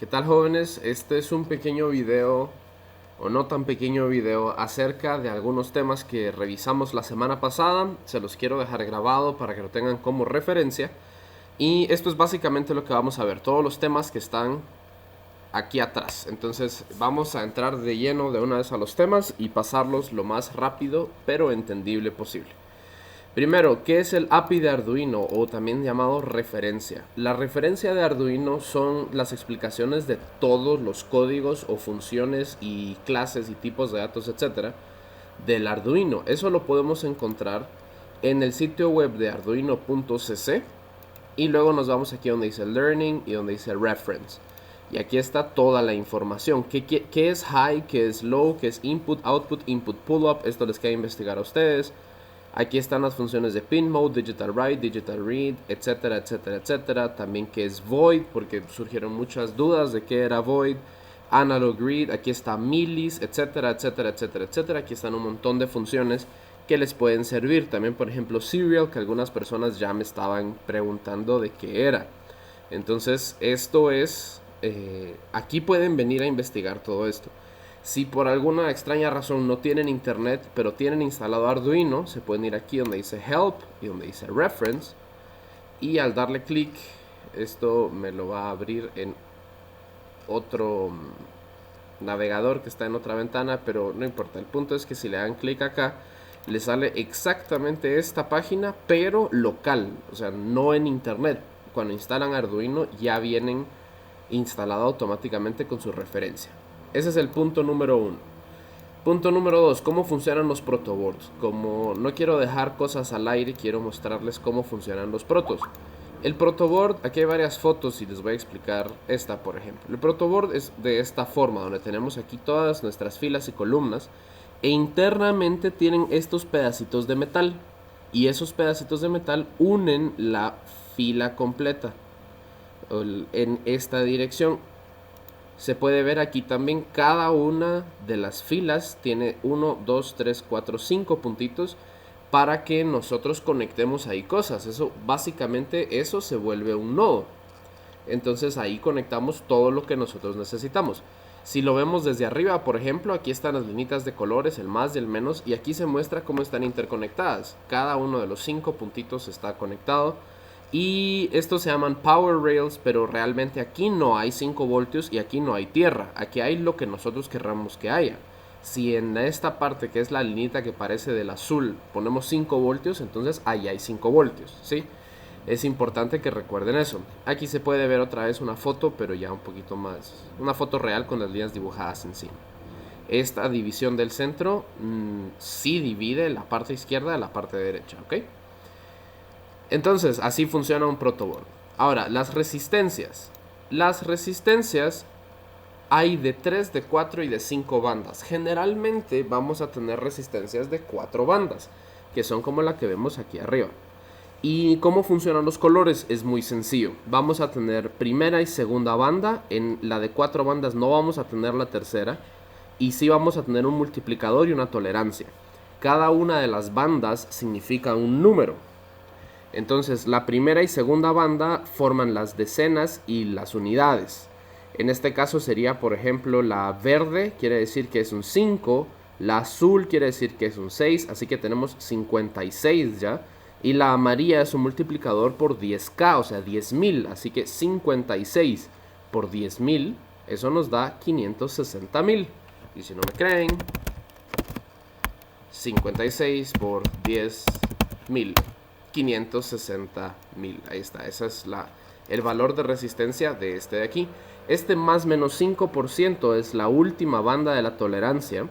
¿Qué tal, jóvenes? Este es un pequeño video, o no tan pequeño video, acerca de algunos temas que revisamos la semana pasada. Se los quiero dejar grabado para que lo tengan como referencia. Y esto es básicamente lo que vamos a ver, todos los temas que están aquí atrás. Entonces vamos a entrar de lleno de una vez a los temas y pasarlos lo más rápido pero entendible posible. Primero, ¿qué es el API de Arduino o también llamado referencia? La referencia de Arduino son las explicaciones de todos los códigos o funciones y clases y tipos de datos, etcétera, del Arduino. Eso lo podemos encontrar en el sitio web de arduino.cc y luego nos vamos aquí donde dice Learning y donde dice Reference. Y aquí está toda la información. ¿Qué es high? ¿Qué es low? ¿Qué es input, output, input, pull-up? Esto les queda investigar a ustedes. Aquí están las funciones de pin mode, digital write, digital read, etcétera, etcétera, etcétera. También qué es void, porque surgieron muchas dudas de qué era void. Analog read, aquí está millis, etcétera, etcétera, etcétera, etcétera. Aquí están un montón de funciones que les pueden servir. También, por ejemplo, serial, que algunas personas ya me estaban preguntando de qué era. Entonces, esto es... aquí pueden venir a investigar todo esto. Si por alguna extraña razón no tienen internet, pero tienen instalado Arduino, se pueden ir aquí donde dice Help y donde dice Reference. Y al darle clic, esto me lo va a abrir en otro navegador que está en otra ventana, pero no importa. El punto es que si le dan clic acá, le sale exactamente esta página, pero local, o sea, no en internet. Cuando instalan Arduino ya vienen instalado automáticamente con su referencia. Ese es el punto número 1. Punto número 2, ¿cómo funcionan los protoboards? Como no quiero dejar cosas al aire, quiero mostrarles cómo funcionan los protos. El protoboard, aquí hay varias fotos y les voy a explicar esta, por ejemplo. El protoboard es de esta forma, donde tenemos aquí todas nuestras filas y columnas, e internamente tienen estos pedacitos de metal, y esos pedacitos de metal unen la fila completa en esta dirección. Se puede ver aquí también cada una de las filas tiene 1, 2, 3, 4, 5 puntitos para que nosotros conectemos ahí cosas. Eso básicamente eso se vuelve un nodo. Entonces ahí conectamos todo lo que nosotros necesitamos. Si lo vemos desde arriba, por ejemplo, aquí están las linitas de colores, el más y el menos, y aquí se muestra cómo están interconectadas. Cada uno de los 5 puntitos está conectado. Y estos se llaman power rails, pero realmente aquí no hay 5 voltios y aquí no hay tierra. Aquí hay lo que nosotros querramos que haya. Si en esta parte, que es la linita que parece del azul, ponemos 5 voltios, entonces ahí hay 5 voltios, ¿sí? Es importante que recuerden eso. Aquí se puede ver otra vez una foto, pero ya un poquito más. Una foto real con las líneas dibujadas encima. Esta división del centro sí divide la parte izquierda de la parte derecha, ¿ok? Entonces, así funciona un protoboard. Ahora, las resistencias. Las resistencias hay de 3, de 4 y de 5 bandas. Generalmente vamos a tener resistencias de 4 bandas, que son como la que vemos aquí arriba. ¿Y cómo funcionan los colores? Es muy sencillo. Vamos a tener primera y segunda banda. En la de 4 bandas no vamos a tener la tercera. Y sí vamos a tener un multiplicador y una tolerancia. Cada una de las bandas significa un número. Entonces, la primera y segunda banda forman las decenas y las unidades. En este caso sería, por ejemplo, la verde quiere decir que es un 5, la azul quiere decir que es un 6, así que tenemos 56 ya. Y la amarilla es un multiplicador por 10k, o sea, 10.000, así que 56 por 10.000, eso nos da 560.000. Y si no me creen, 56 por 10.000. 560.000, ahí está, ese es el valor de resistencia de este de aquí. Este más menos 5% es la última banda de la tolerancia.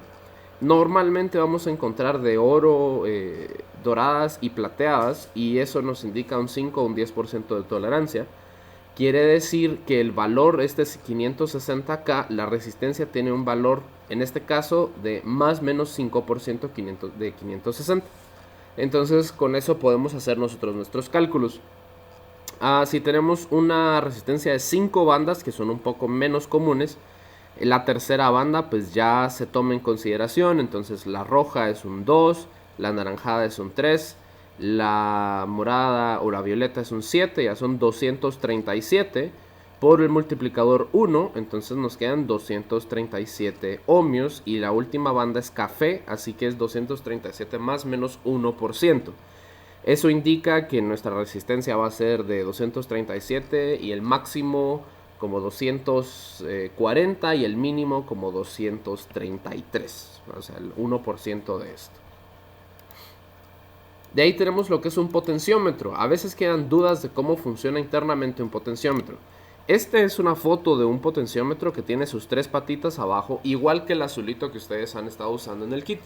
Normalmente vamos a encontrar de oro, doradas y plateadas, y eso nos indica un 5 o un 10% de tolerancia. Quiere decir que el valor, este es 560k, la resistencia tiene un valor, en este caso, de más menos 5% de 560. Entonces con eso podemos hacer nosotros nuestros cálculos. Si tenemos una resistencia de 5 bandas, que son un poco menos comunes, la tercera banda pues ya se toma en consideración. Entonces la roja es un 2, la anaranjada es un 3, la morada o la violeta es un 7, ya son 237. por el multiplicador 1, entonces nos quedan 237 ohmios, y la última banda es café, así que es 237 más menos 1%. Eso indica que nuestra resistencia va a ser de 237 y el máximo como 240 y el mínimo como 233, o sea, el 1% de esto. De ahí tenemos lo que es un potenciómetro. A veces quedan dudas de cómo funciona internamente un potenciómetro. Esta es una foto de un potenciómetro que tiene sus 3 patitas abajo, igual que el azulito que ustedes han estado usando en el kit.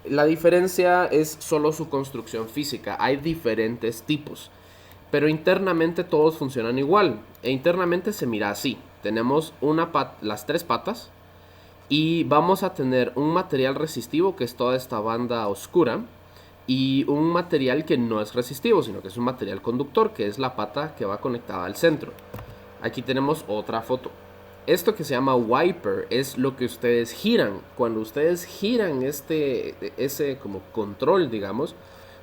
La diferencia es solo su construcción física. Hay diferentes tipos, pero internamente todos funcionan igual. E internamente se mira así. Tenemos las 3 patas y vamos a tener un material resistivo, que es toda esta banda oscura, y un material que no es resistivo, sino que es un material conductor, que es la pata que va conectada al centro. Aquí tenemos otra foto. Esto que se llama wiper es lo que ustedes giran. Cuando ustedes giran ese como control, digamos,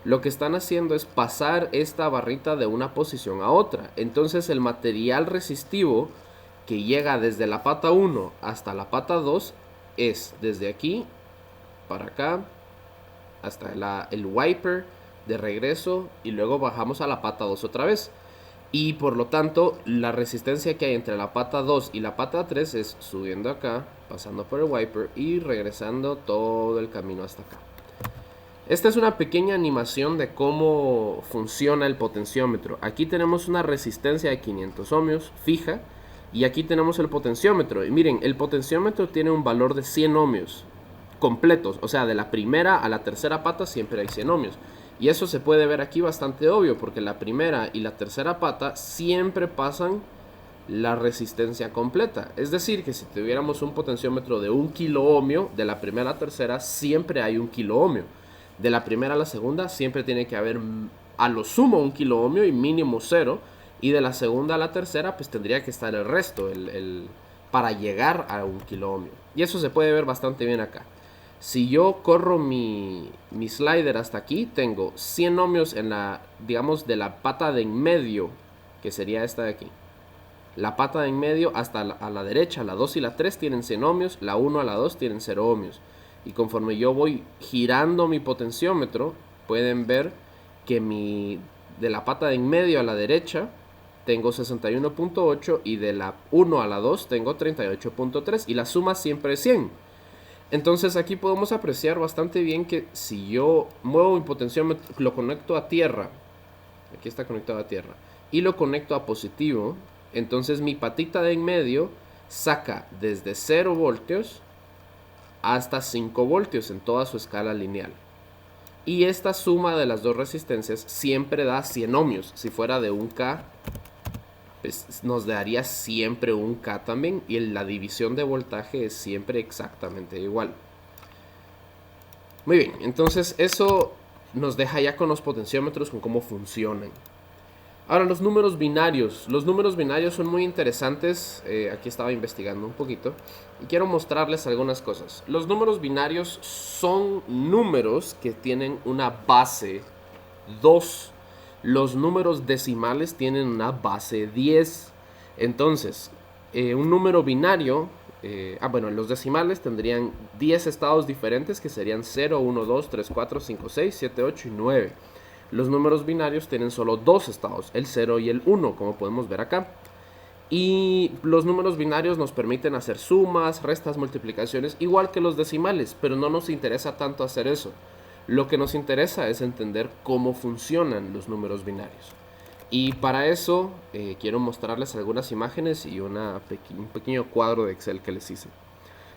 lo que están haciendo es pasar esta barrita de una posición a otra. Entonces el material resistivo que llega desde la pata 1 hasta la pata 2 es desde aquí para acá hasta el wiper de regreso, y luego bajamos a la pata 2 otra vez. Y por lo tanto, la resistencia que hay entre la pata 2 y la pata 3 es subiendo acá, pasando por el wiper y regresando todo el camino hasta acá. Esta es una pequeña animación de cómo funciona el potenciómetro. Aquí tenemos una resistencia de 500 ohmios fija, y aquí tenemos el potenciómetro. Y miren, el potenciómetro tiene un valor de 100 ohmios completos, o sea, de la primera a la tercera pata siempre hay 100 ohmios. Y eso se puede ver aquí bastante obvio, porque la primera y la tercera pata siempre pasan la resistencia completa. Es decir, que si tuviéramos un potenciómetro de 1 kilo ohmio, de la primera a la tercera siempre hay 1 kilo ohmio. De la primera a la segunda siempre tiene que haber a lo sumo 1 kilo ohmio y mínimo 0. Y de la segunda a la tercera pues tendría que estar el resto para llegar a 1 kilo ohmio. Y eso se puede ver bastante bien acá. Si yo corro mi slider hasta aquí, tengo 100 ohmios en digamos, de la pata de en medio, que sería esta de aquí. La pata de en medio hasta a la derecha, la 2 y la 3 tienen 100 ohmios, la 1 a la 2 tienen 0 ohmios. Y conforme yo voy girando mi potenciómetro, pueden ver que de la pata de en medio a la derecha tengo 61.8 y de la 1 a la 2 tengo 38.3 y la suma siempre es 100. Entonces aquí podemos apreciar bastante bien que si yo muevo mi potenciómetro, lo conecto a tierra, aquí está conectado a tierra, y lo conecto a positivo, entonces mi patita de en medio saca desde 0 voltios hasta 5 voltios en toda su escala lineal. Y esta suma de las dos resistencias siempre da 100 ohmios. Si fuera de 1K, pues nos daría siempre 1K también, y la división de voltaje es siempre exactamente igual. Muy bien, entonces eso nos deja ya con los potenciómetros, con cómo funcionan. Ahora, los números binarios. Los números binarios son muy interesantes. Aquí estaba investigando un poquito y quiero mostrarles algunas cosas. Los números binarios son números que tienen una base 2. Los números decimales tienen una base 10. Entonces, un número binario, los decimales tendrían 10 estados diferentes, que serían 0, 1, 2, 3, 4, 5, 6, 7, 8 y 9. Los números binarios tienen solo 2 estados, el 0 y el 1, como podemos ver acá. Y los números binarios nos permiten hacer sumas, restas, multiplicaciones, igual que los decimales, pero no nos interesa tanto hacer eso. Lo que nos interesa es entender cómo funcionan los números binarios. Y para eso quiero mostrarles algunas imágenes y un pequeño cuadro de Excel que les hice.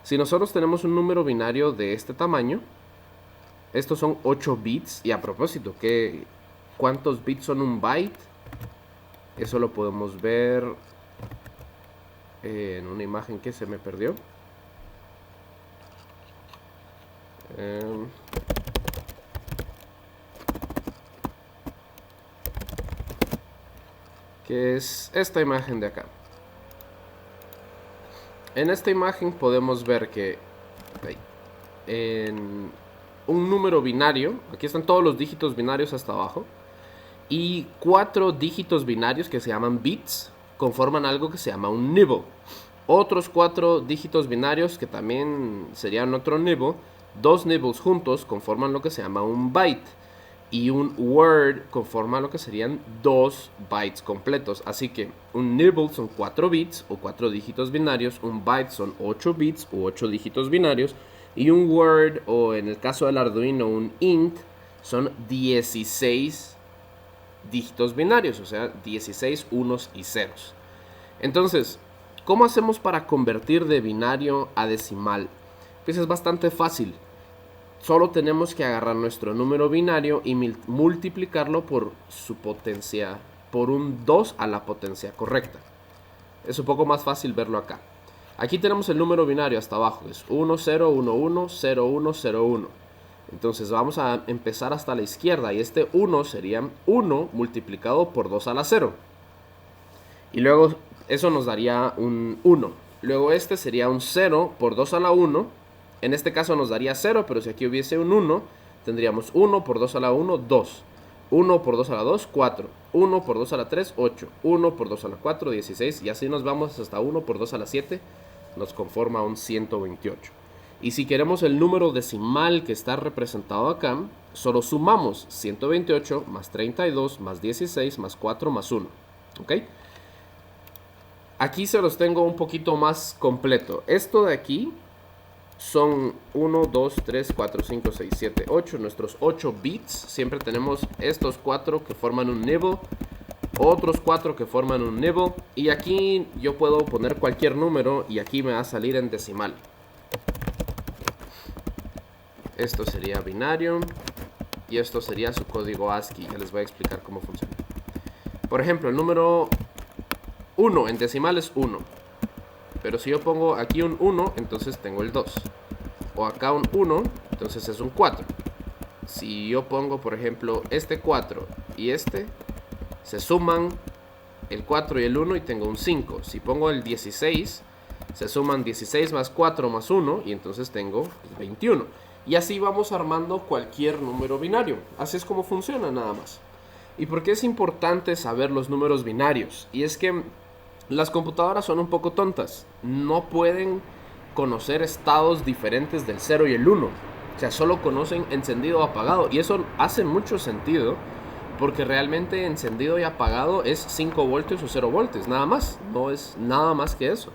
Si nosotros tenemos un número binario de este tamaño, estos son 8 bits. Y a propósito, ¿cuántos bits son un byte? Eso lo podemos ver en una imagen que se me perdió. Que es esta imagen de acá. En esta imagen podemos ver que en un número binario, aquí están todos los dígitos binarios hasta abajo, y 4 dígitos binarios que se llaman bits conforman algo que se llama un nibble. Otros 4 dígitos binarios que también serían otro nibble, 2 nibbles juntos conforman lo que se llama un byte. Y un word conforma lo que serían 2 bytes completos. Así que un nibble son 4 bits o 4 dígitos binarios. Un byte son 8 bits o 8 dígitos binarios. Y un word, o en el caso del Arduino, un int, son 16 dígitos binarios. O sea, 16 unos y ceros. Entonces, ¿cómo hacemos para convertir de binario a decimal? Pues es bastante fácil. Solo tenemos que agarrar nuestro número binario y multiplicarlo por su potencia, por un 2 a la potencia correcta. Es un poco más fácil verlo acá. Aquí tenemos el número binario hasta abajo, es 1, 0, 1, 1, 0, 1, 0, 1. Entonces vamos a empezar hasta la izquierda y este 1 sería 1 multiplicado por 2 a la 0. Y luego eso nos daría un 1. Luego este sería un 0 por 2 a la 1. En este caso nos daría 0, pero si aquí hubiese un 1, tendríamos 1 por 2 a la 1, 2. 1 por 2 a la 2, 4. 1 por 2 a la 3, 8. 1 por 2 a la 4, 16. Y así nos vamos hasta 1 por 2 a la 7. Nos conforma un 128. Y si queremos el número decimal que está representado acá, solo sumamos 128 más 32 más 16 más 4 más 1. ¿Ok? Aquí se los tengo un poquito más completo. Esto de aquí son 1, 2, 3, 4, 5, 6, 7, 8. Nuestros 8 bits. Siempre tenemos estos 4 que forman un nibble. Otros 4 que forman un nibble. Y aquí yo puedo poner cualquier número y aquí me va a salir en decimal. Esto sería binario. Y esto sería su código ASCII. Ya les voy a explicar cómo funciona. Por ejemplo, el número 1 en decimal es 1. Pero si yo pongo aquí un 1, entonces tengo el 2. O acá un 1, entonces es un 4. Si yo pongo, por ejemplo, este 4 y este, se suman el 4 y el 1 y tengo un 5. Si pongo el 16, se suman 16 más 4 más 1 y entonces tengo 21. Y así vamos armando cualquier número binario. Así es como funciona nada más. ¿Y por qué es importante saber los números binarios? Y es que las computadoras son un poco tontas. No pueden conocer estados diferentes del 0 y el 1. O sea, solo conocen encendido o apagado. Y eso hace mucho sentido, porque realmente encendido y apagado es 5 voltios o 0 voltios. Nada más. No es nada más que eso.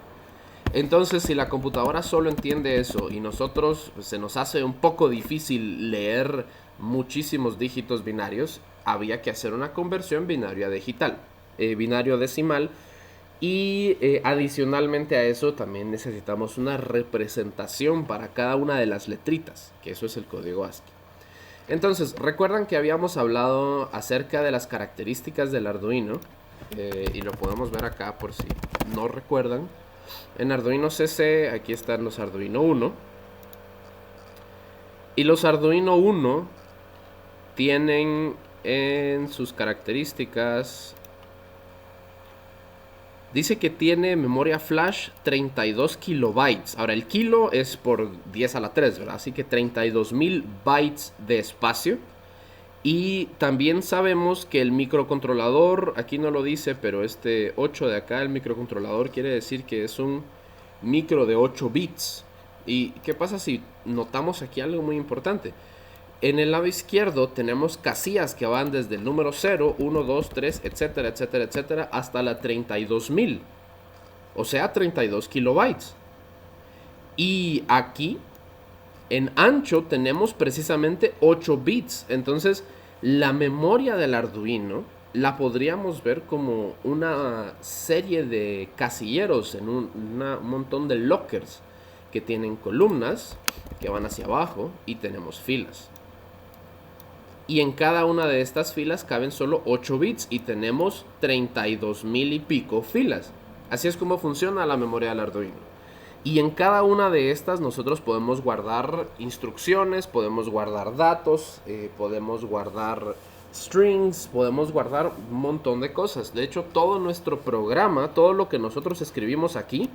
Entonces, si la computadora solo entiende eso y nosotros se nos hace un poco difícil leer muchísimos dígitos binarios, había que hacer una conversión binario a digital, binario decimal. Y adicionalmente a eso también necesitamos una representación para cada una de las letritas, que eso es el código ASCII. Entonces, recuerdan que habíamos hablado acerca de las características del Arduino, y lo podemos ver acá por si no recuerdan. En Arduino CC, aquí están los Arduino Uno. Y los Arduino Uno tienen en sus características, dice que tiene memoria flash 32 kilobytes. Ahora el kilo es por 10 a la 3, ¿verdad? Así que 32.000 bytes de espacio. Y también sabemos que el microcontrolador, aquí no lo dice, pero este 8 de acá, el microcontrolador, quiere decir que es un micro de 8 bits. ¿Y qué pasa si notamos aquí algo muy importante? En el lado izquierdo tenemos casillas que van desde el número 0, 1, 2, 3, etcétera, etcétera, etcétera, hasta la 32.000. O sea, 32 kilobytes. Y aquí, en ancho, tenemos precisamente 8 bits. Entonces, la memoria del Arduino la podríamos ver como una serie de casilleros en un montón de lockers que tienen columnas que van hacia abajo y tenemos filas. Y en cada una de estas filas caben solo 8 bits y tenemos 32.000 y pico filas. Así es como funciona la memoria del Arduino. Y en cada una de estas nosotros podemos guardar instrucciones, podemos guardar datos, podemos guardar strings, podemos guardar un montón de cosas. De hecho, todo nuestro programa, todo lo que nosotros escribimos aquí,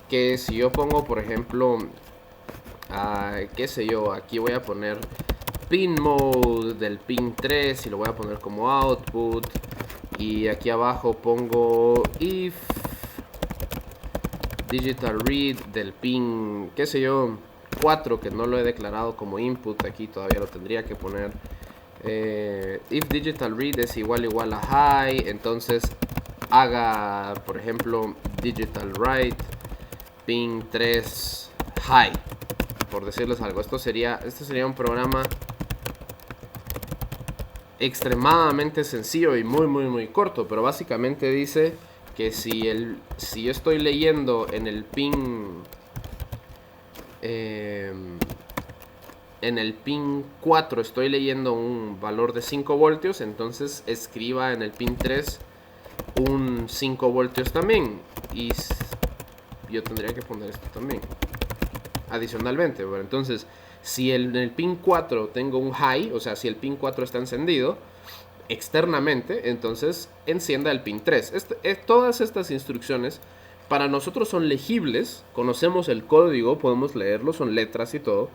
que si yo pongo, por ejemplo, qué sé yo, aquí voy a poner pin mode del pin 3 y lo voy a poner como output. Y aquí abajo pongo if digital read del pin, qué sé yo, 4, que no lo he declarado como input. Aquí todavía lo tendría que poner. If digital read es igual a high, entonces haga, por ejemplo, digital write pin 3 high, por decirles algo. Este sería un programa extremadamente sencillo y muy corto, pero básicamente dice que si yo estoy leyendo en el pin 4 estoy leyendo un valor de 5 voltios, entonces escriba en el pin 3 un 5 voltios también. Y yo tendría que poner esto también adicionalmente. Bueno, entonces, si en el pin 4 tengo un high, o sea, si el pin 4 está encendido externamente, entonces encienda el pin 3. Todas estas instrucciones para nosotros son legibles, conocemos el código, podemos leerlo, son letras y todo,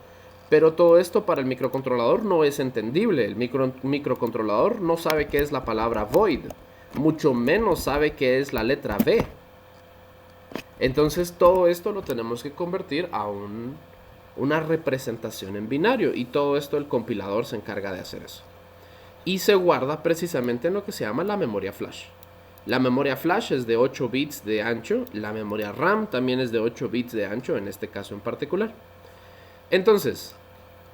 pero todo esto para el microcontrolador no es entendible. El microcontrolador no sabe qué es la palabra void, mucho menos sabe qué es la letra V. Entonces todo esto lo tenemos que convertir a una representación en binario, y todo esto el compilador se encarga de hacer eso. Y se guarda precisamente en lo que se llama la memoria flash. La memoria flash es de 8 bits de ancho, la memoria RAM también es de 8 bits de ancho, en este caso en particular. Entonces,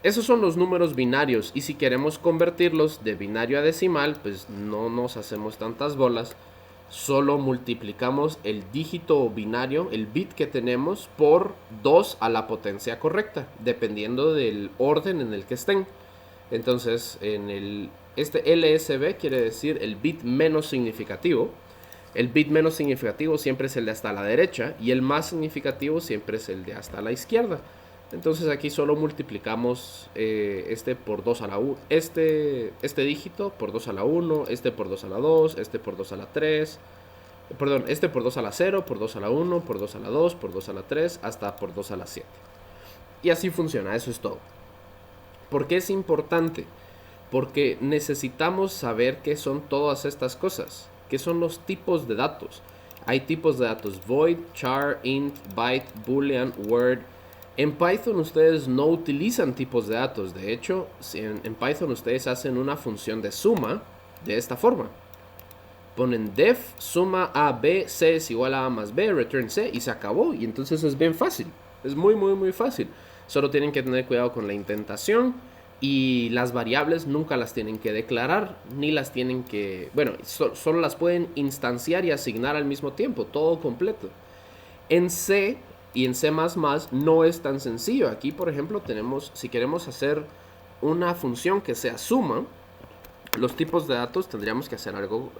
esos son los números binarios, y si queremos convertirlos de binario a decimal, pues no nos hacemos tantas bolas. Solo multiplicamos el dígito binario, el bit que tenemos, por 2 a la potencia correcta, dependiendo del orden en el que estén. Entonces, este LSB quiere decir el bit menos significativo. El bit menos significativo siempre es el de hasta la derecha, y el más significativo siempre es el de hasta la izquierda. Entonces aquí solo multiplicamos este por 2 a la 1, este dígito por 2 a la 1, este por 2 a la 2, este por 2 a la 3, perdón, este por 2 a la 0, por 2 a la 1, por 2 a la 2, por 2 a la 3, hasta por 2 a la 7. Y así funciona, eso es todo. ¿Por qué es importante? Porque necesitamos saber qué son todas estas cosas, qué son los tipos de datos. Hay tipos de datos: void, char, int, byte, boolean, word. En Python ustedes no utilizan tipos de datos. De hecho, en Python ustedes hacen una función de suma de esta forma. Ponen def suma a, b, c es igual a más b, return c, y se acabó. Y entonces es bien fácil. Es muy fácil. Solo tienen que tener cuidado con la indentación, y las variables nunca las tienen que declarar, ni las tienen que... Bueno, solo las pueden instanciar y asignar al mismo tiempo, todo completo. En C y en C++ no es tan sencillo. Aquí, por ejemplo, tenemos, si queremos hacer una función que sea suma, los tipos de datos tendríamos que hacer algo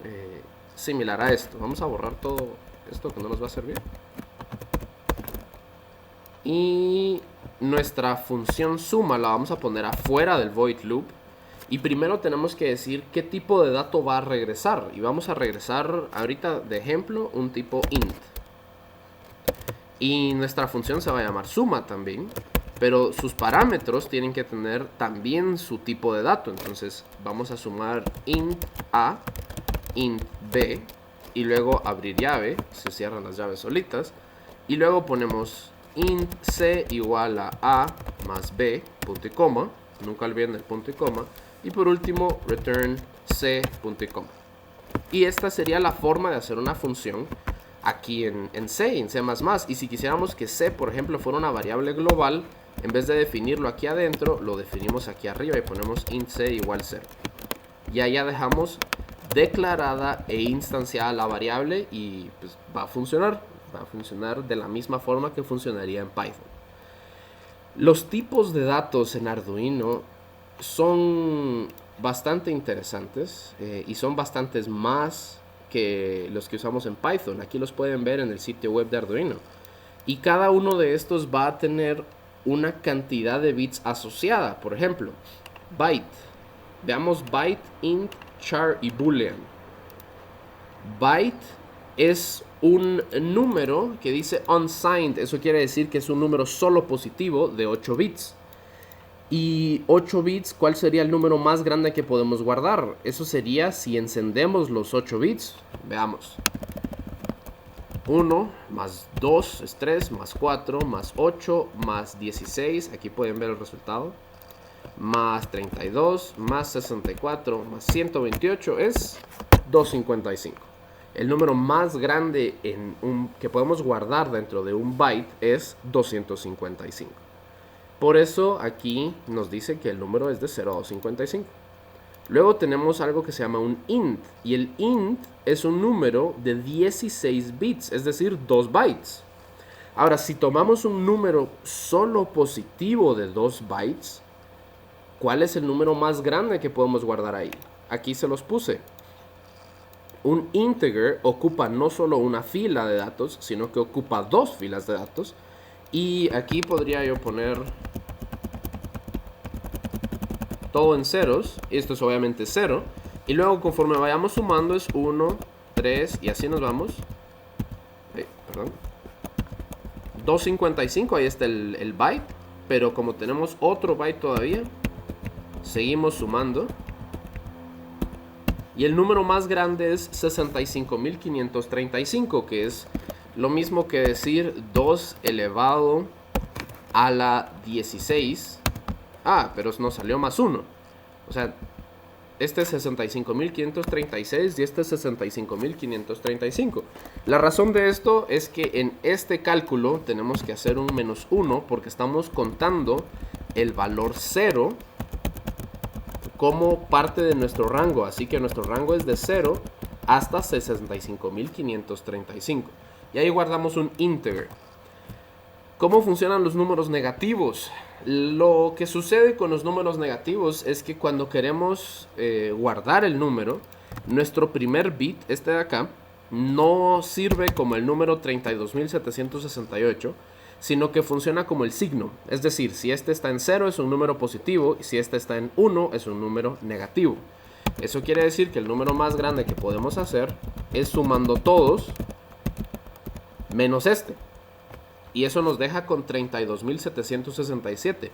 similar a esto. Vamos a borrar todo esto que no nos va a servir. Y nuestra función suma la vamos a poner afuera del void loop. Y primero tenemos que decir qué tipo de dato va a regresar. Y vamos a regresar ahorita, de ejemplo, un tipo int. Y nuestra función se va a llamar suma también, pero sus parámetros tienen que tener también su tipo de dato. Entonces vamos a sumar int a, int b, y luego abrir llave, se cierran las llaves solitas, y luego ponemos int c igual a más b, punto y coma, nunca olviden el punto y coma, y por último return c, punto y coma. Y esta sería la forma de hacer una función aquí en C y en C++. Y si quisiéramos que C, por ejemplo, fuera una variable global, en vez de definirlo aquí adentro, lo definimos aquí arriba y ponemos int C igual 0. Y ya dejamos declarada e instanciada la variable, y pues va a funcionar de la misma forma que funcionaría en Python. Los tipos de datos en Arduino son bastante interesantes y son bastantes más que los que usamos en Python. Aquí los pueden ver en el sitio web de Arduino. Y cada uno de estos va a tener una cantidad de bits asociada. Por ejemplo, byte. Veamos byte, int, char y boolean. Byte es un número que dice unsigned. Eso quiere decir que es un número solo positivo de 8 bits. Y 8 bits, ¿cuál sería el número más grande que podemos guardar? Eso sería si encendemos los 8 bits. Veamos. 1 más 2 es 3, más 4, más 8, más 16. Aquí pueden ver el resultado. Más 32, más 64, más 128 es 255. El número más grande que podemos guardar dentro de un byte es 255. Por eso aquí nos dice que el número es de 0 a 255. Luego tenemos algo que se llama un int. Y el int es un número de 16 bits, es decir, 2 bytes. Ahora, si tomamos un número solo positivo de 2 bytes, ¿cuál es el número más grande que podemos guardar ahí? Aquí se los puse. Un integer ocupa no solo una fila de datos, sino que ocupa 2 filas de datos. Y aquí podría yo poner todo en ceros. Esto es obviamente 0. Y luego conforme vayamos sumando es 1, 3 y así nos vamos. Perdón. 255, ahí está el byte. Pero como tenemos otro byte todavía, seguimos sumando. Y el número más grande es 65.535, que es lo mismo que decir 2 elevado a la 16. Ah, pero nos salió más 1. O sea, este es 65.536 y este es 65.535. La razón de esto es que en este cálculo tenemos que hacer un menos 1 porque estamos contando el valor 0 como parte de nuestro rango. Así que nuestro rango es de 0 hasta 65.535. Y ahí guardamos un integer. ¿Cómo funcionan los números negativos? Lo que sucede con los números negativos es que cuando queremos guardar el número, nuestro primer bit, este de acá, no sirve como el número 32.768, sino que funciona como el signo. Es decir, si este está en 0 es un número positivo y si este está en 1 es un número negativo. Eso quiere decir que el número más grande que podemos hacer es sumando todos menos este. Y eso nos deja con 32.767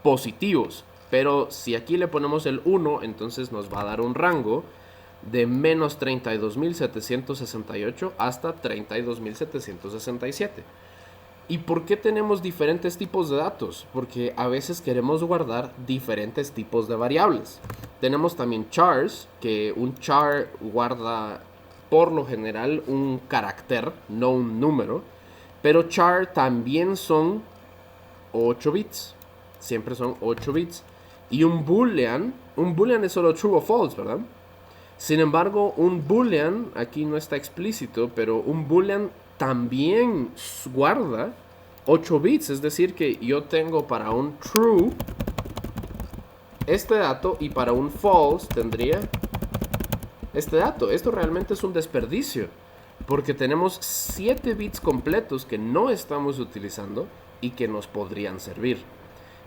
positivos. Pero si aquí le ponemos el 1, entonces nos va a dar un rango de menos 32.768 hasta 32.767. ¿Y por qué tenemos diferentes tipos de datos? Porque a veces queremos guardar diferentes tipos de variables. Tenemos también chars, que un char guarda por lo general un carácter, no un número. Pero char también son 8 bits. Siempre son 8 bits. Y un boolean es solo true o false, ¿verdad? Sin embargo, un boolean, aquí no está explícito, pero un boolean también guarda 8 bits. Es decir, que yo tengo para un true este dato y para un false tendría este dato. Esto realmente es un desperdicio, porque tenemos 7 bits completos que no estamos utilizando y que nos podrían servir.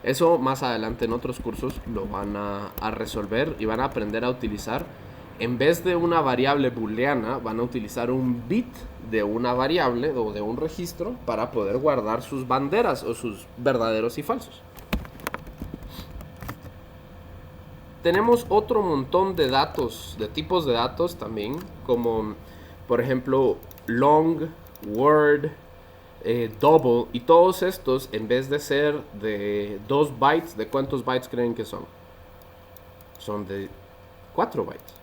Eso más adelante en otros cursos lo van a resolver y van a aprender a utilizar. En vez de una variable booleana, van a utilizar un bit de una variable o de un registro para poder guardar sus banderas o sus verdaderos y falsos. Tenemos otro montón de datos, de tipos de datos también, como por ejemplo long, word, double, y todos estos en vez de ser de 2 bytes, ¿de cuántos bytes creen que son? Son de 4 bytes.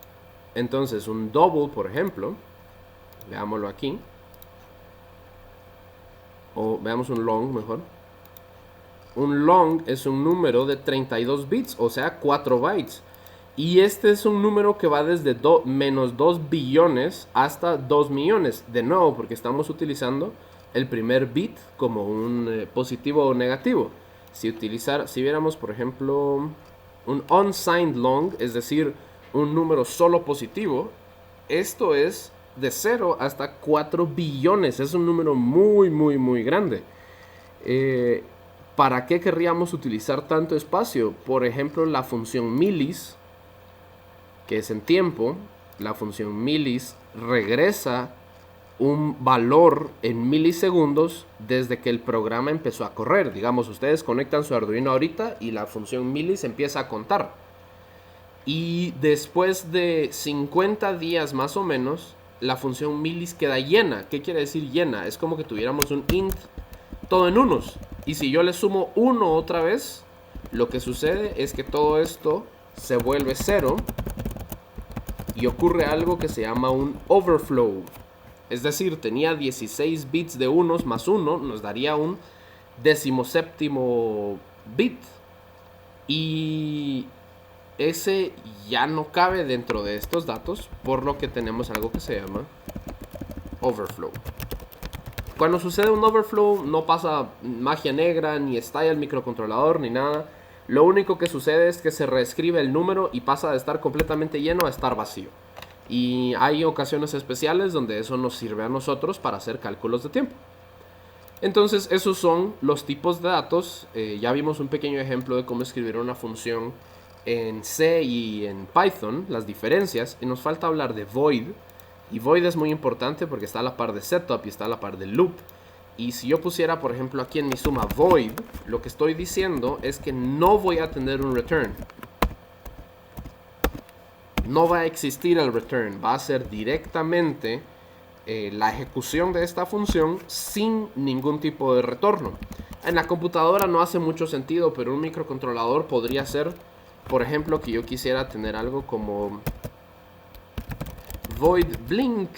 Entonces un double, por ejemplo, veámoslo aquí, o veamos un long mejor. Un long es un número de 32 bits, o sea 4 bytes. Y este es un número que va desde menos 2 billones hasta 2 millones. De nuevo, porque estamos utilizando el primer bit como un positivo o negativo. Si viéramos, por ejemplo, un unsigned long, es decir, un número solo positivo, esto es de 0 hasta 4 billones. Es un número muy, muy, muy grande. ¿Para qué querríamos utilizar tanto espacio? Por ejemplo, la función millis, que es en tiempo, la función millis regresa un valor en milisegundos desde que el programa empezó a correr. Digamos, ustedes conectan su Arduino ahorita y la función milis empieza a contar. Y después de 50 días más o menos, la función milis queda llena. ¿Qué quiere decir llena? Es como que tuviéramos un int todo en unos. Y si yo le sumo 1 otra vez, lo que sucede es que todo esto se vuelve 0 y ocurre algo que se llama un overflow. Es decir, tenía 16 bits de unos más 1, nos daría un 17º bit. Y ese ya no cabe dentro de estos datos, por lo que tenemos algo que se llama overflow. Cuando sucede un overflow no pasa magia negra, ni estalla el microcontrolador, ni nada. Lo único que sucede es que se reescribe el número y pasa de estar completamente lleno a estar vacío. Y hay ocasiones especiales donde eso nos sirve a nosotros para hacer cálculos de tiempo. Entonces esos son los tipos de datos. Ya vimos un pequeño ejemplo de cómo escribir una función en C y en Python, las diferencias. Y nos falta hablar de void. Y void es muy importante porque está a la par de setup y está a la par de loop. Y si yo pusiera, por ejemplo, aquí en mi suma void, lo que estoy diciendo es que no voy a tener un return. No va a existir el return. Va a ser directamente la ejecución de esta función sin ningún tipo de retorno. En la computadora no hace mucho sentido, pero un microcontrolador podría ser, por ejemplo, que yo quisiera tener algo como void blink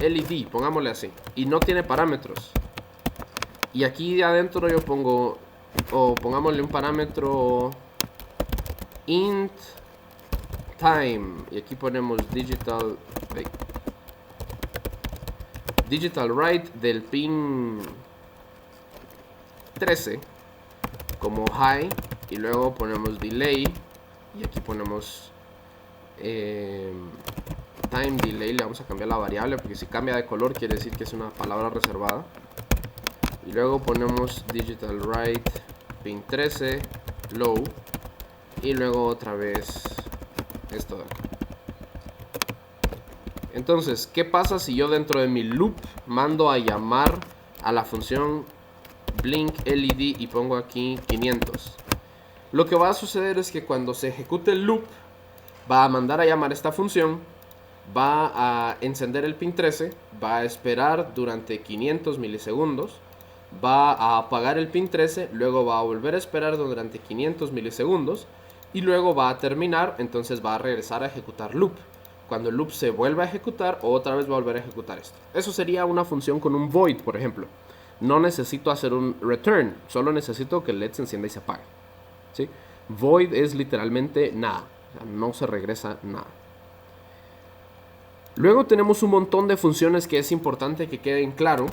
LED, pongámosle así, y no tiene parámetros. Y aquí adentro yo pongo, o pongámosle un parámetro int time, y aquí ponemos digital write del pin 13 como high, y luego ponemos delay, y aquí ponemos time delay. Le vamos a cambiar la variable porque si cambia de color quiere decir que es una palabra reservada. Y luego ponemos digital write pin 13 low, y luego otra vez esto de acá. Entonces, ¿qué pasa si yo dentro de mi loop mando a llamar a la función blink LED y pongo aquí 500? Lo que va a suceder es que cuando se ejecute el loop, va a mandar a llamar esta función, va a encender el pin 13, va a esperar durante 500 milisegundos, va a apagar el pin 13, luego va a volver a esperar durante 500 milisegundos y luego va a terminar, entonces va a regresar a ejecutar loop. Cuando el loop se vuelva a ejecutar, otra vez va a volver a ejecutar esto. Eso sería una función con un void, por ejemplo. No necesito hacer un return, solo necesito que el LED se encienda y se apague, ¿sí? Void es literalmente nada, o sea, no se regresa nada. Luego tenemos un montón de funciones que es importante que queden claro,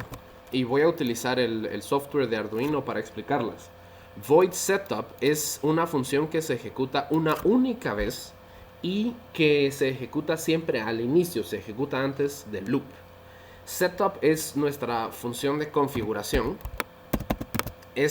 y voy a utilizar el software de Arduino para explicarlas. Void setup es una función que se ejecuta una única vez y que se ejecuta siempre al inicio, se ejecuta antes del loop. Setup es nuestra función de configuración. En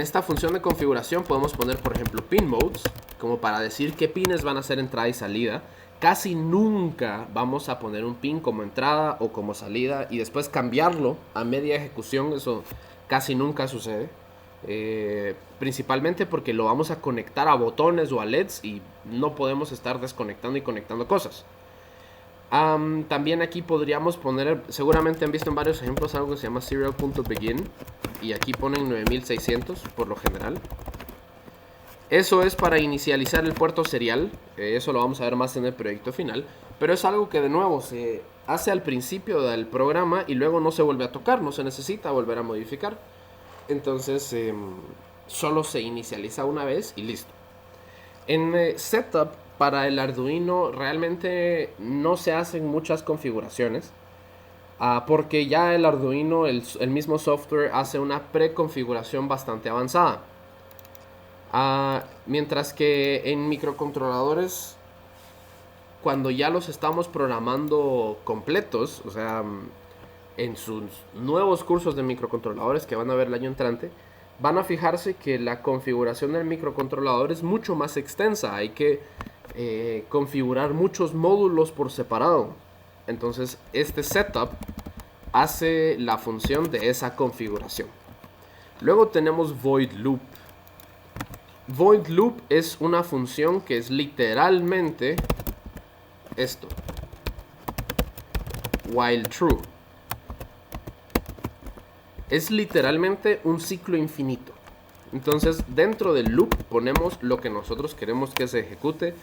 esta función de configuración podemos poner, por ejemplo, pin modes, como para decir qué pines van a ser entrada y salida. Casi nunca vamos a poner un pin como entrada o como salida y después cambiarlo a media ejecución. Eso casi nunca sucede. Principalmente porque lo vamos a conectar a botones o a LEDs y no podemos estar desconectando y conectando cosas. También aquí podríamos poner, seguramente han visto en varios ejemplos algo que se llama serial.begin, y aquí ponen 9600 por lo general. Eso es para inicializar el puerto serial. Eso lo vamos a ver más en el proyecto final, pero es algo que de nuevo se hace al principio del programa y luego no se vuelve a tocar, no se necesita volver a modificar. Entonces solo se inicializa una vez y listo. En setup para el Arduino realmente no se hacen muchas configuraciones, porque ya el Arduino, el mismo software, hace una preconfiguración bastante avanzada. Mientras que en microcontroladores, cuando ya los estamos programando completos, o sea, en sus nuevos cursos de microcontroladores que van a ver el año entrante, van a fijarse que la configuración del microcontrolador es mucho más extensa. Hay que configurar muchos módulos por separado. Entonces este setup hace la función de esa configuración. Luego tenemos void loop. Void loop es una función que es literalmente esto. While true. Es literalmente un ciclo infinito. Entonces dentro del loop ponemos lo que nosotros queremos que se ejecute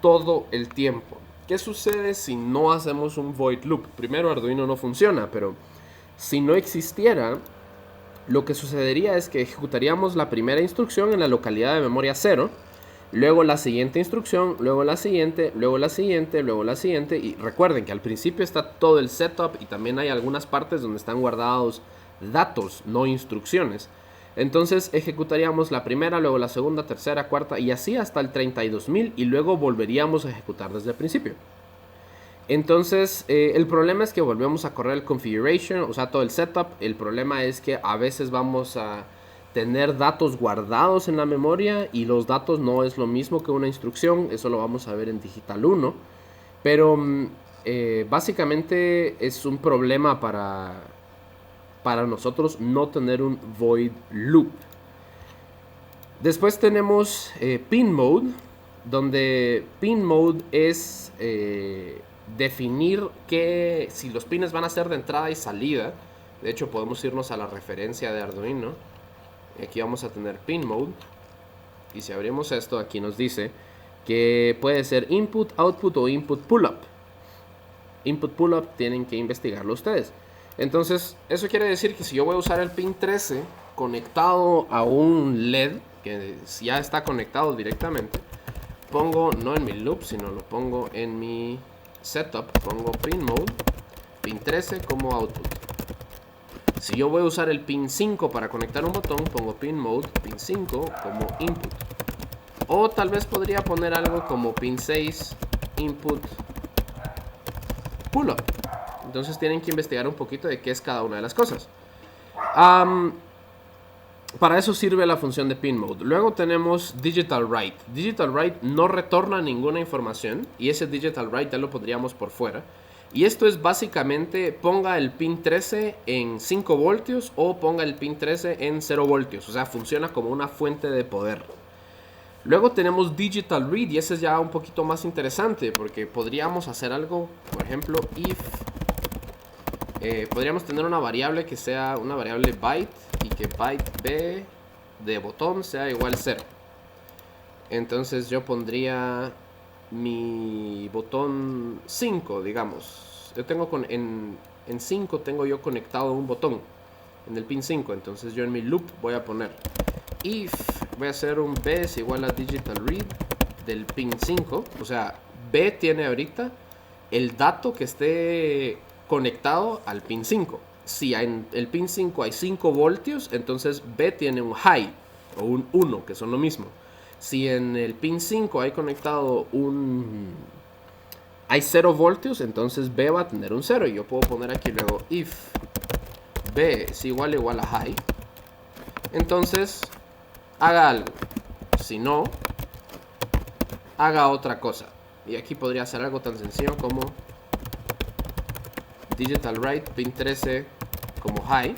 todo el tiempo. ¿Qué sucede si no hacemos un void loop? Primero, Arduino no funciona, pero si no existiera, lo que sucedería es que ejecutaríamos la primera instrucción en la localidad de memoria 0, luego la siguiente instrucción, luego la siguiente, luego la siguiente, luego la siguiente. Y recuerden que al principio está todo el setup y también hay algunas partes donde están guardados datos, no instrucciones. Entonces ejecutaríamos la primera, luego la segunda, tercera, cuarta y así hasta el 32.000 y luego volveríamos a ejecutar desde el principio. Entonces el problema es que volvemos a correr el configuration, o sea todo el setup. El problema es que a veces vamos a tener datos guardados en la memoria y los datos no es lo mismo que una instrucción. Eso lo vamos a ver en Digital 1. Pero básicamente es un problema para nosotros no tener un void loop. Después tenemos pin mode, donde pin mode es definir que si los pines van a ser de entrada y salida. De hecho podemos irnos a la referencia de Arduino. Aquí vamos a tener pin mode. Y si abrimos esto, aquí nos dice que puede ser input, output o input pull-up. Input pull-up tienen que investigarlo ustedes. Entonces, eso quiere decir que si yo voy a usar el pin 13 conectado a un LED, que ya está conectado directamente, pongo, no en mi loop, sino lo pongo en mi setup, pongo pin mode, pin 13 como output. Si yo voy a usar el pin 5 para conectar un botón, pongo pin mode, pin 5 como input. O tal vez podría poner algo como pin 6, input, pull-up. Entonces tienen que investigar un poquito de qué es cada una de las cosas. Para eso sirve la función de pin mode. Luego tenemos digital write. Digital write no retorna ninguna información y ese digital write ya lo pondríamos por fuera. Y esto es básicamente ponga el pin 13 en 5 voltios o ponga el pin 13 en 0 voltios. O sea, funciona como una fuente de poder. Luego tenemos digital read y ese es ya un poquito más interesante porque podríamos hacer algo, por ejemplo, if podríamos tener una variable que sea una variable byte y que byte b de botón sea igual 0. Entonces yo pondría mi botón 5, digamos. Yo tengo en 5 tengo yo conectado un botón en el pin 5. Entonces yo en mi loop voy a poner if, voy a hacer un b es igual a digital read del pin 5. O sea, b tiene ahorita el dato que esté conectado al pin 5. Si en el pin 5 hay 5 voltios, entonces B tiene un high o un 1, que son lo mismo. Si en el pin 5 hay conectado hay 0 voltios, entonces B va a tener un 0. Y yo puedo poner aquí luego if B es igual a high, entonces haga algo. Si no, haga otra cosa. Y aquí podría hacer algo tan sencillo como digital write pin 13 como high.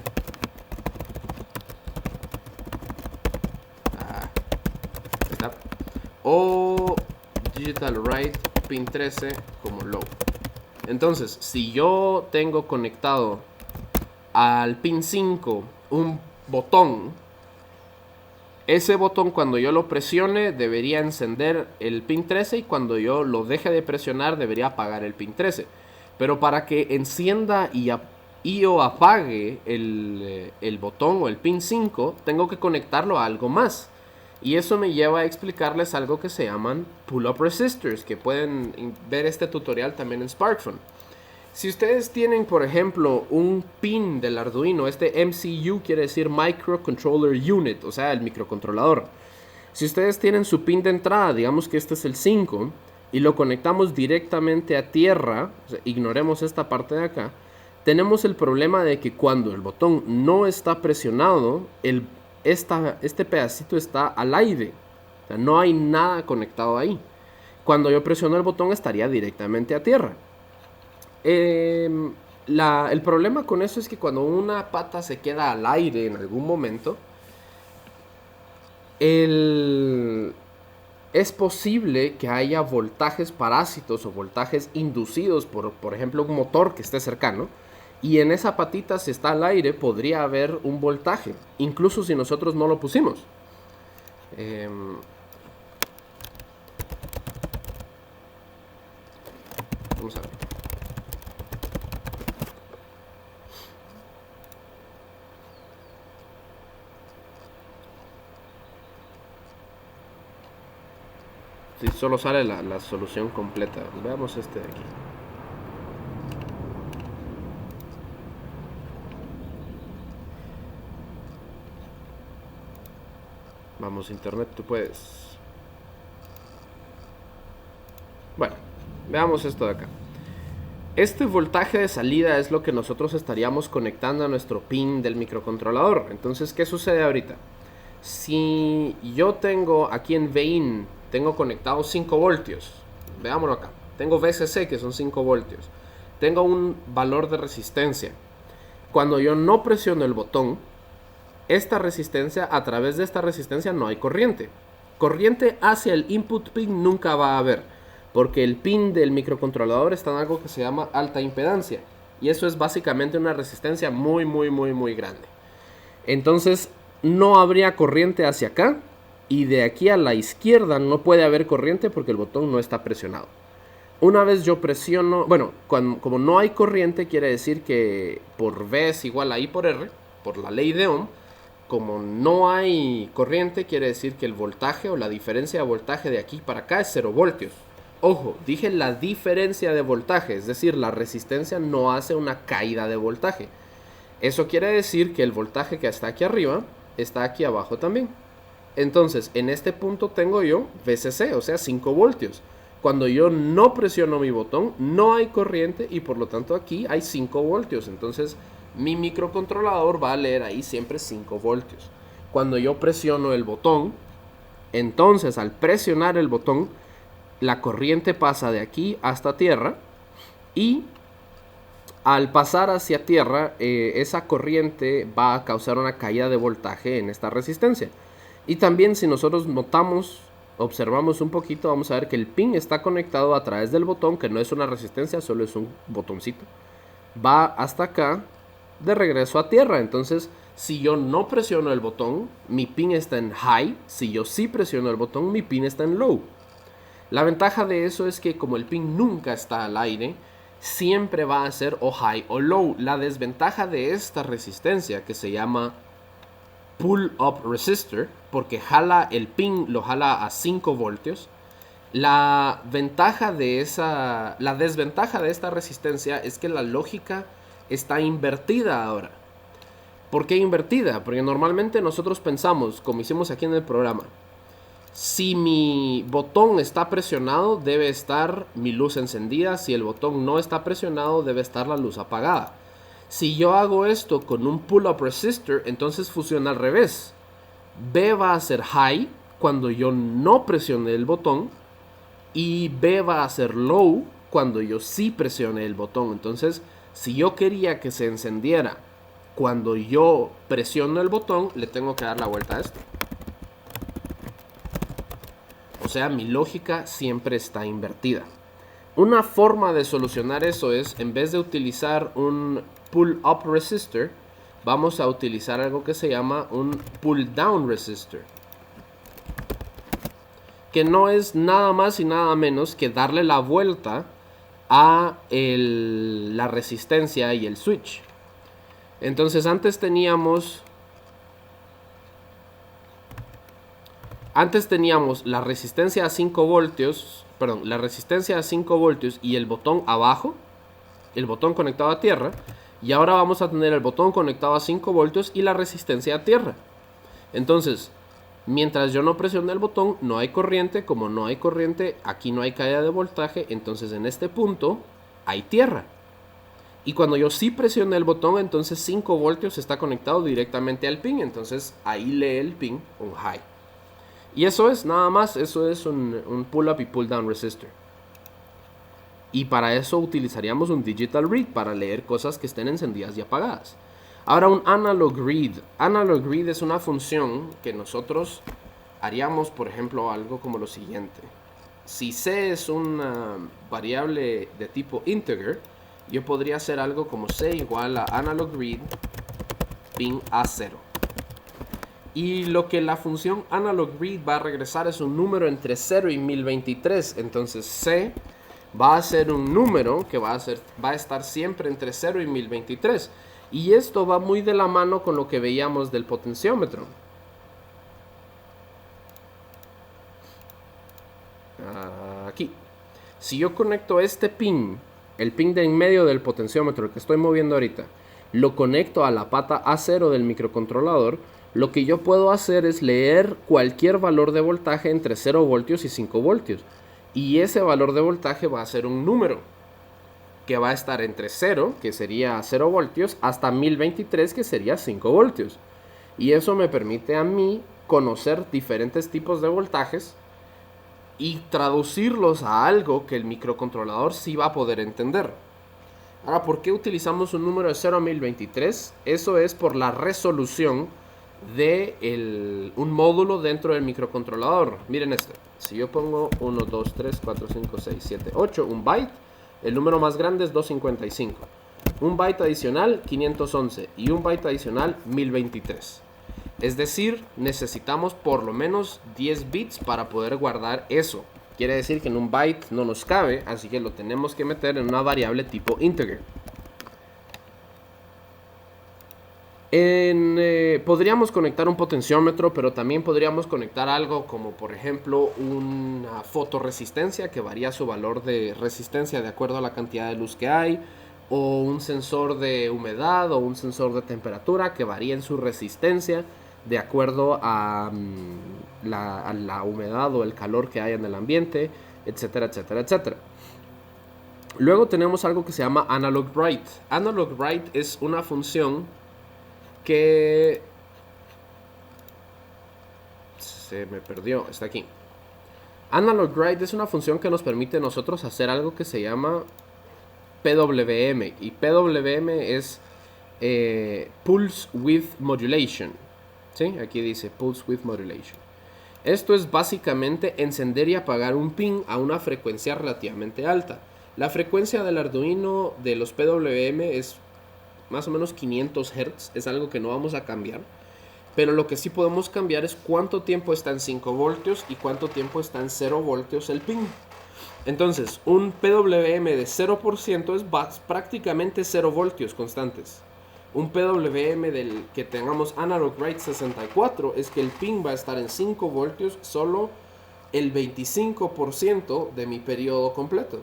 Está. O digital write pin 13 como low. Entonces, si yo tengo conectado al pin 5 un botón, ese botón cuando yo lo presione debería encender el pin 13 y cuando yo lo deje de presionar debería apagar el pin 13. Pero para que encienda y o apague el botón o el pin 5, tengo que conectarlo a algo más. Y eso me lleva a explicarles algo que se llaman pull-up resistors, que pueden ver este tutorial también en SparkFun. Si ustedes tienen, por ejemplo, un pin del Arduino, este MCU quiere decir Microcontroller Unit, o sea, el microcontrolador. Si ustedes tienen su pin de entrada, digamos que este es el 5, y lo conectamos directamente a tierra, o sea, ignoremos esta parte de acá, tenemos el problema de que cuando el botón no está presionado, este pedacito está al aire, o sea, no hay nada conectado ahí. Cuando yo presiono el botón estaría directamente a tierra. El problema con eso es que cuando una pata se queda al aire en algún momento, es posible que haya voltajes parásitos o voltajes inducidos por ejemplo, un motor que esté cercano. Y en esa patita, si está al aire, podría haber un voltaje, incluso si nosotros no lo pusimos. Vamos a ver. Si solo sale la solución completa. Veamos este de aquí. Vamos, internet, tú puedes. Bueno, veamos esto de acá. Este voltaje de salida es lo que nosotros estaríamos conectando a nuestro pin del microcontrolador. Entonces, ¿qué sucede ahorita? Si yo tengo aquí en VIN, tengo conectado 5 voltios. Veámoslo acá. Tengo VCC, que son 5 voltios. Tengo un valor de resistencia. Cuando yo no presiono el botón, esta resistencia, a través de esta resistencia no hay corriente. Corriente hacia el input pin nunca va a haber, porque el pin del microcontrolador está en algo que se llama alta impedancia. Y eso es básicamente una resistencia muy grande. Entonces no habría corriente hacia acá, y de aquí a la izquierda no puede haber corriente porque el botón no está presionado. Una vez yo presiono, bueno, como no hay corriente, quiere decir que por V es igual a I por R, por la ley de Ohm. Como no hay corriente, quiere decir que el voltaje o la diferencia de voltaje de aquí para acá es 0 voltios. Ojo, dije la diferencia de voltaje, es decir, la resistencia no hace una caída de voltaje. Eso quiere decir que el voltaje que está aquí arriba está aquí abajo también. Entonces, en este punto tengo yo VCC, o sea, 5 voltios. Cuando yo no presiono mi botón, no hay corriente y por lo tanto aquí hay 5 voltios. Entonces, mi microcontrolador va a leer ahí siempre 5 voltios. Cuando yo presiono el botón, entonces al presionar el botón, la corriente pasa de aquí hasta tierra y al pasar hacia tierra, esa corriente va a causar una caída de voltaje en esta resistencia. Y también si nosotros observamos un poquito, vamos a ver que el pin está conectado a través del botón, que no es una resistencia, solo es un botoncito. Va hasta acá, de regreso a tierra. Entonces, si yo no presiono el botón, mi pin está en high. Si yo sí presiono el botón, mi pin está en low. La ventaja de eso es que como el pin nunca está al aire, siempre va a ser o high o low. La desventaja de esta resistencia, que se llama pull up resistor, porque jala el pin, lo jala a 5 voltios. La desventaja de esta resistencia es que la lógica está invertida ahora. ¿Por qué invertida? Porque normalmente nosotros pensamos, como hicimos aquí en el programa, si mi botón está presionado, debe estar mi luz encendida. Si el botón no está presionado, debe estar la luz apagada. Si yo hago esto con un pull-up resistor, entonces funciona al revés. B va a ser high cuando yo no presione el botón y B va a ser low cuando yo sí presione el botón. Entonces, si yo quería que se encendiera cuando yo presiono el botón, le tengo que dar la vuelta a esto. O sea, mi lógica siempre está invertida. Una forma de solucionar eso es, en vez de utilizar un pull-up resistor, vamos a utilizar algo que se llama un pull-down resistor, que no es nada más y nada menos que darle la vuelta a la resistencia y el switch. Entonces antes teníamos la resistencia a 5 voltios, la resistencia a 5 voltios y el botón abajo, el botón conectado a tierra, y ahora vamos a tener el botón conectado a 5 voltios y la resistencia a tierra. Entonces, mientras yo no presione el botón, no hay corriente. Como no hay corriente, aquí no hay caída de voltaje. Entonces, en este punto, hay tierra. Y cuando yo sí presiono el botón, entonces 5 voltios está conectado directamente al pin. Entonces, ahí lee el pin un high. Y eso es nada más, eso es un pull-up y pull-down resistor. Y para eso utilizaríamos un digital read para leer cosas que estén encendidas y apagadas. Ahora un analog read. Analog read es una función que nosotros haríamos, por ejemplo, algo como lo siguiente. Si c es una variable de tipo integer, yo podría hacer algo como c igual a analog read pin a0. Y lo que la función analog read va a regresar es un número entre 0 y 1023. Entonces c va a ser un número que va a estar siempre entre 0 y 1023. Y esto va muy de la mano con lo que veíamos del potenciómetro. Aquí. Si yo conecto este pin, el pin de en medio del potenciómetro, el que estoy moviendo ahorita, lo conecto a la pata A0 del microcontrolador, lo que yo puedo hacer es leer cualquier valor de voltaje entre 0 voltios y 5 voltios. Y ese valor de voltaje va a ser un número que va a estar entre 0, que sería 0 voltios, hasta 1023, que sería 5 voltios. Y eso me permite a mí conocer diferentes tipos de voltajes y traducirlos a algo que el microcontrolador sí va a poder entender. Ahora, ¿por qué utilizamos un número de 0 a 1023? Eso es por la resolución de un módulo dentro del microcontrolador. Miren esto. Si yo pongo 1, 2, 3, 4, 5, 6, 7, 8, un byte, el número más grande es 255. Un byte adicional, 511. Y un byte adicional, 1023. Es decir, necesitamos por lo menos 10 bits para poder guardar eso. Quiere decir que en un byte no nos cabe, así que lo tenemos que meter en una variable tipo integer. Podríamos conectar un potenciómetro, pero también podríamos conectar algo como, por ejemplo, una fotorresistencia que varía su valor de resistencia de acuerdo a la cantidad de luz que hay, o un sensor de humedad o un sensor de temperatura que varía en su resistencia de acuerdo a la humedad o el calor que hay en el ambiente, etcétera, etcétera, etcétera. Luego tenemos algo que se llama analog write. Analog write es una función que se me perdió, está aquí. Analog write es una función que nos permite a nosotros hacer algo que se llama PWM, y PWM es Pulse Width Modulation. ¿Sí? Aquí dice Pulse Width Modulation. Esto es básicamente encender y apagar un pin a una frecuencia relativamente alta. La frecuencia del Arduino de los PWM es más o menos 500 Hz, es algo que no vamos a cambiar. Pero lo que sí podemos cambiar es cuánto tiempo está en 5 voltios y cuánto tiempo está en 0 voltios el pin. Entonces, un PWM de 0% es prácticamente 0 voltios constantes. Un PWM del que tengamos Analog Write 64 es que el pin va a estar en 5 voltios solo el 25% de mi periodo completo.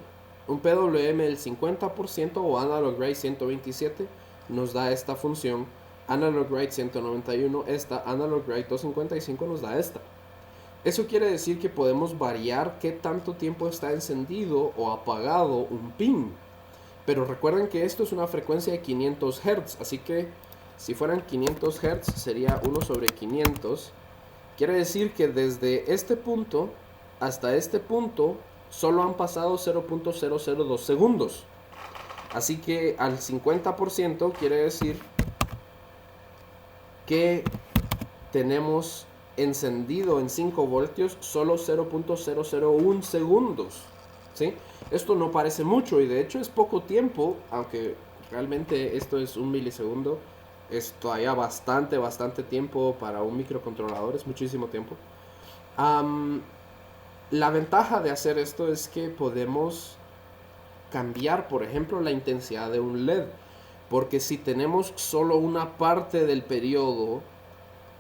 Un PWM del 50% o Analog Write 127 nos da esta función. Analog Write 191 esta, Analog Write 255 nos da esta. Eso quiere decir que podemos variar qué tanto tiempo está encendido o apagado un pin. Pero recuerden que esto es una frecuencia de 500 Hz, así que si fueran 500 Hz sería 1 sobre 500. Quiere decir que desde este punto hasta este punto solo han pasado 0.002 segundos. Así que al 50% quiere decir que tenemos encendido en 5 voltios solo 0.001 segundos. ¿Sí? Esto no parece mucho y de hecho es poco tiempo, aunque realmente esto es un milisegundo. Es todavía bastante tiempo para un microcontrolador, es muchísimo tiempo. La ventaja de hacer esto es que podemos cambiar, por ejemplo, la intensidad de un LED. Porque si tenemos solo una parte del periodo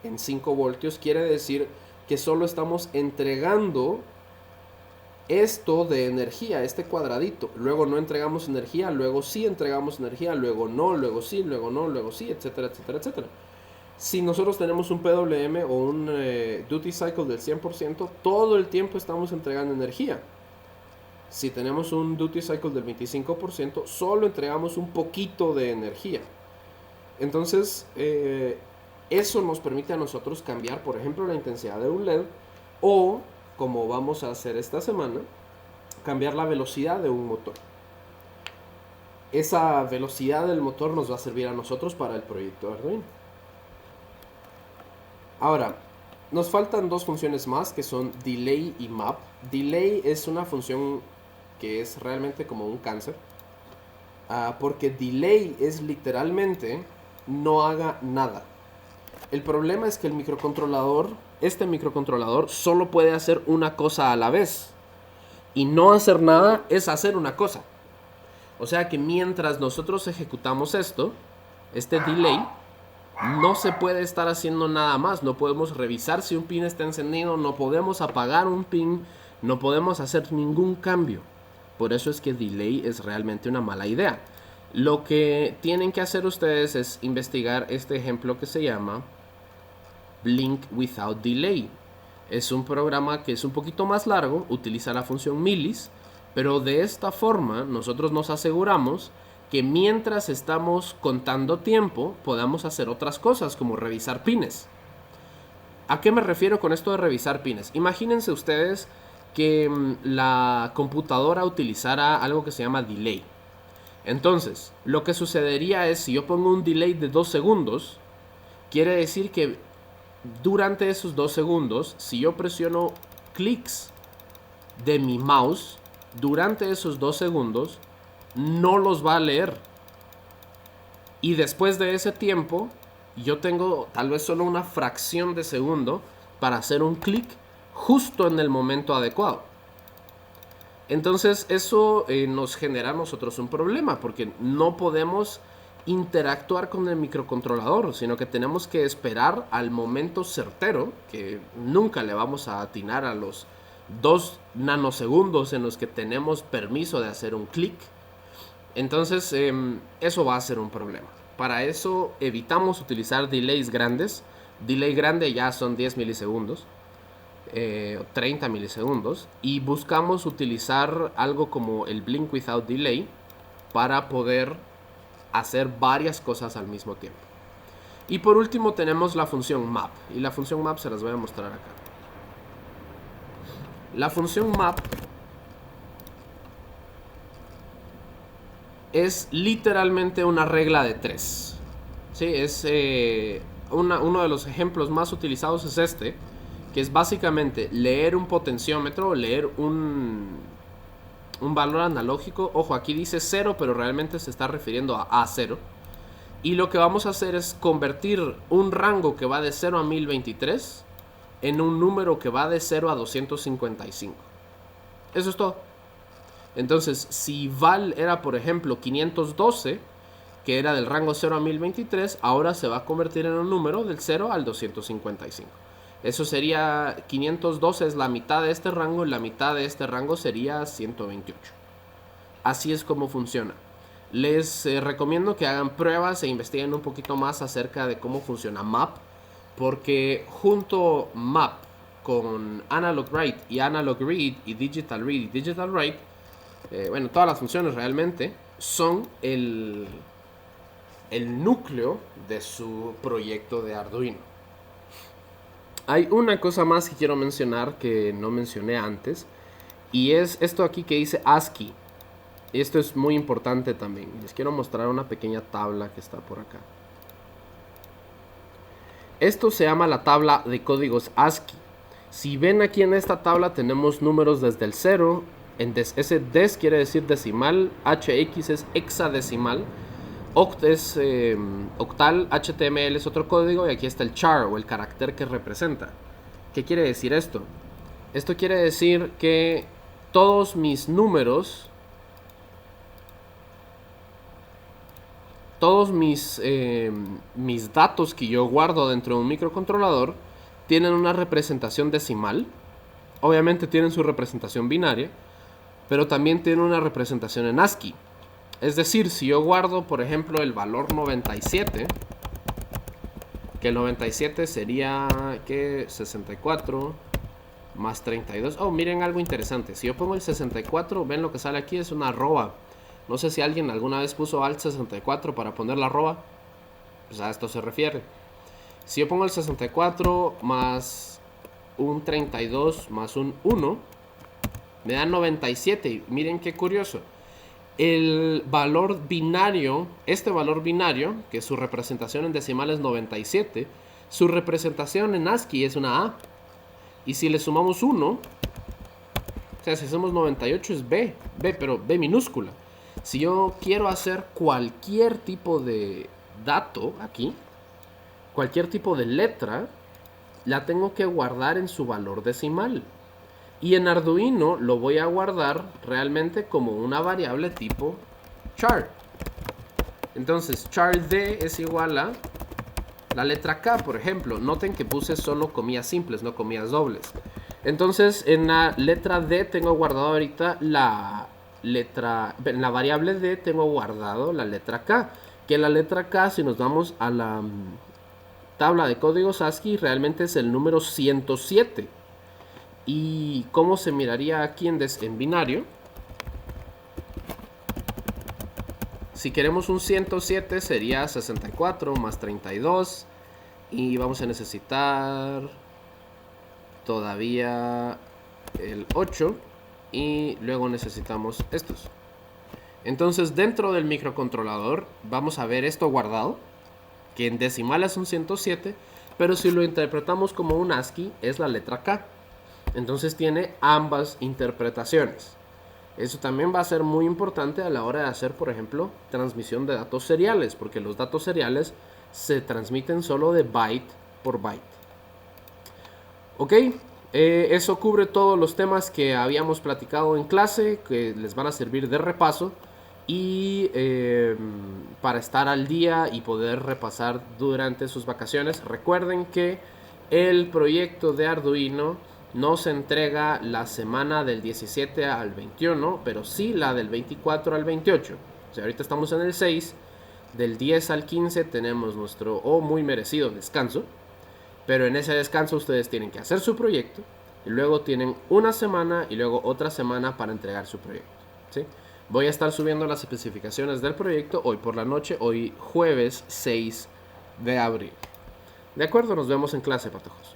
en 5 voltios, quiere decir que solo estamos entregando esto de energía, este cuadradito. Luego no entregamos energía, luego sí entregamos energía, luego no, luego sí, luego no, luego sí, etcétera, etcétera, etcétera. Si nosotros tenemos un PWM o un duty cycle del 100%, todo el tiempo estamos entregando energía. Si tenemos un duty cycle del 25%, solo entregamos un poquito de energía. Entonces, eso nos permite a nosotros cambiar, por ejemplo, la intensidad de un LED o, como vamos a hacer esta semana, cambiar la velocidad de un motor. esa velocidad del motor nos va a servir a nosotros para el proyecto de Arduino. Ahora, nos faltan dos funciones más que son delay y map. Delay es una función que es realmente como un cáncer, porque delay es literalmente no haga nada. El problema es que este microcontrolador solo puede hacer una cosa a la vez, y no hacer nada es hacer una cosa. O sea que mientras nosotros ejecutamos este delay, no se puede estar haciendo nada más. No podemos revisar si un pin está encendido, no podemos apagar un pin, no podemos hacer ningún cambio. Por eso es que delay es realmente una mala idea. Lo que tienen que hacer ustedes es investigar este ejemplo que se llama Blink Without Delay. Es un programa que es un poquito más largo, utiliza la función millis, pero de esta forma nosotros nos aseguramos que mientras estamos contando tiempo podamos hacer otras cosas como revisar pines. ¿A qué me refiero con esto de revisar pines? Imagínense ustedes que la computadora utilizara algo que se llama delay. Entonces, lo que sucedería es, si yo pongo un delay de 2 segundos, quiere decir que durante esos 2 segundos, si yo presiono clics de mi mouse, durante esos 2 segundos, no los va a leer. Y después de ese tiempo, yo tengo tal vez solo una fracción de segundo para hacer un clic justo en el momento adecuado. Entonces eso nos genera a nosotros un problema, porque no podemos interactuar con el microcontrolador, sino que tenemos que esperar al momento certero, que nunca le vamos a atinar a los 2 nanosegundos en los que tenemos permiso de hacer un clic. Entonces eso va a ser un problema. Para eso evitamos utilizar delays grandes. Delay grande ya son 10 milisegundos, 30 milisegundos, y buscamos utilizar algo como el Blink Without Delay para poder hacer varias cosas al mismo tiempo. Y por último tenemos la función map, y la función map se las voy a mostrar acá. La función map es literalmente una regla de 3. ¿Sí? Es uno de los ejemplos más utilizados es este, que es básicamente leer un potenciómetro, leer un valor analógico. Ojo, aquí dice 0, pero realmente se está refiriendo a A0. Y lo que vamos a hacer es convertir un rango que va de 0 a 1023 en un número que va de 0 a 255. Eso es todo. Entonces, si val era, por ejemplo, 512, que era del rango 0 a 1023, ahora se va a convertir en un número del 0 al 255. Eso sería, 512 es la mitad de este rango, y la mitad de este rango sería 128. Así es como funciona. Les recomiendo que hagan pruebas e investiguen un poquito más acerca de cómo funciona map, porque junto map con analog write y analog read y digital read y digital write, bueno, todas las funciones realmente son el núcleo de su proyecto de Arduino. Hay una cosa más que quiero mencionar que no mencioné antes, y es esto aquí que dice ASCII. Esto es muy importante también. Les quiero mostrar una pequeña tabla que está por acá. Esto se llama la tabla de códigos ASCII. Si ven aquí en esta tabla tenemos números desde el 0. Ese des quiere decir decimal, HX es hexadecimal, oct es octal, HTML es otro código, y aquí está el char o el carácter que representa. ¿Qué quiere decir esto? Esto quiere decir que todos mis números, todos mis datos que yo guardo dentro de un microcontrolador tienen una representación decimal. Obviamente tienen su representación binaria, pero también tiene una representación en ASCII. Es decir, si yo guardo, por ejemplo, el valor 97, que el 97 sería, ¿qué? 64 más 32. Oh, miren algo interesante. Si yo pongo el 64, ven lo que sale aquí, es una arroba. No sé si alguien alguna vez puso alt 64 para poner la arroba. Pues a esto se refiere. Si yo pongo el 64 más un 32 más un 1, me da 97. Y miren qué curioso. el valor binario, este valor binario, que su representación en decimal es 97, su representación en ASCII es una A. Y si le sumamos 1, o sea, si hacemos 98 es B, pero B minúscula. Si yo quiero hacer cualquier tipo de dato aquí, cualquier tipo de letra, la tengo que guardar en su valor decimal. Y en Arduino lo voy a guardar realmente como una variable tipo char. Entonces, char D es igual a la letra K, por ejemplo. Noten que puse solo comillas simples, no comillas dobles. Entonces, en la letra D tengo guardado ahorita la letra... En la variable D tengo guardado la letra K. Que la letra K, si nos vamos a la tabla de códigos ASCII, realmente es el número 107. ¿Y cómo se miraría aquí en binario? Si queremos un 107 sería 64 más 32. Y vamos a necesitar todavía el 8. Y luego necesitamos estos. Entonces dentro del microcontrolador vamos a ver esto guardado, que en decimal es un 107. Pero si lo interpretamos como un ASCII es la letra K. Entonces tiene ambas interpretaciones. Eso también va a ser muy importante a la hora de hacer, por ejemplo, transmisión de datos seriales, porque los datos seriales se transmiten solo de byte por byte. Ok, eso cubre todos los temas que habíamos platicado en clase, que les van a servir de repaso y para estar al día y poder repasar durante sus vacaciones. Recuerden que el proyecto de Arduino no se entrega la semana del 17 al 21, pero sí la del 24 al 28. O sea, ahorita estamos en el 6, del 10 al 15 tenemos nuestro muy merecido descanso, pero en ese descanso ustedes tienen que hacer su proyecto y luego tienen una semana y luego otra semana para entregar su proyecto, ¿sí? Voy a estar subiendo las especificaciones del proyecto hoy por la noche, hoy jueves 6 de abril. De acuerdo, nos vemos en clase, patojos.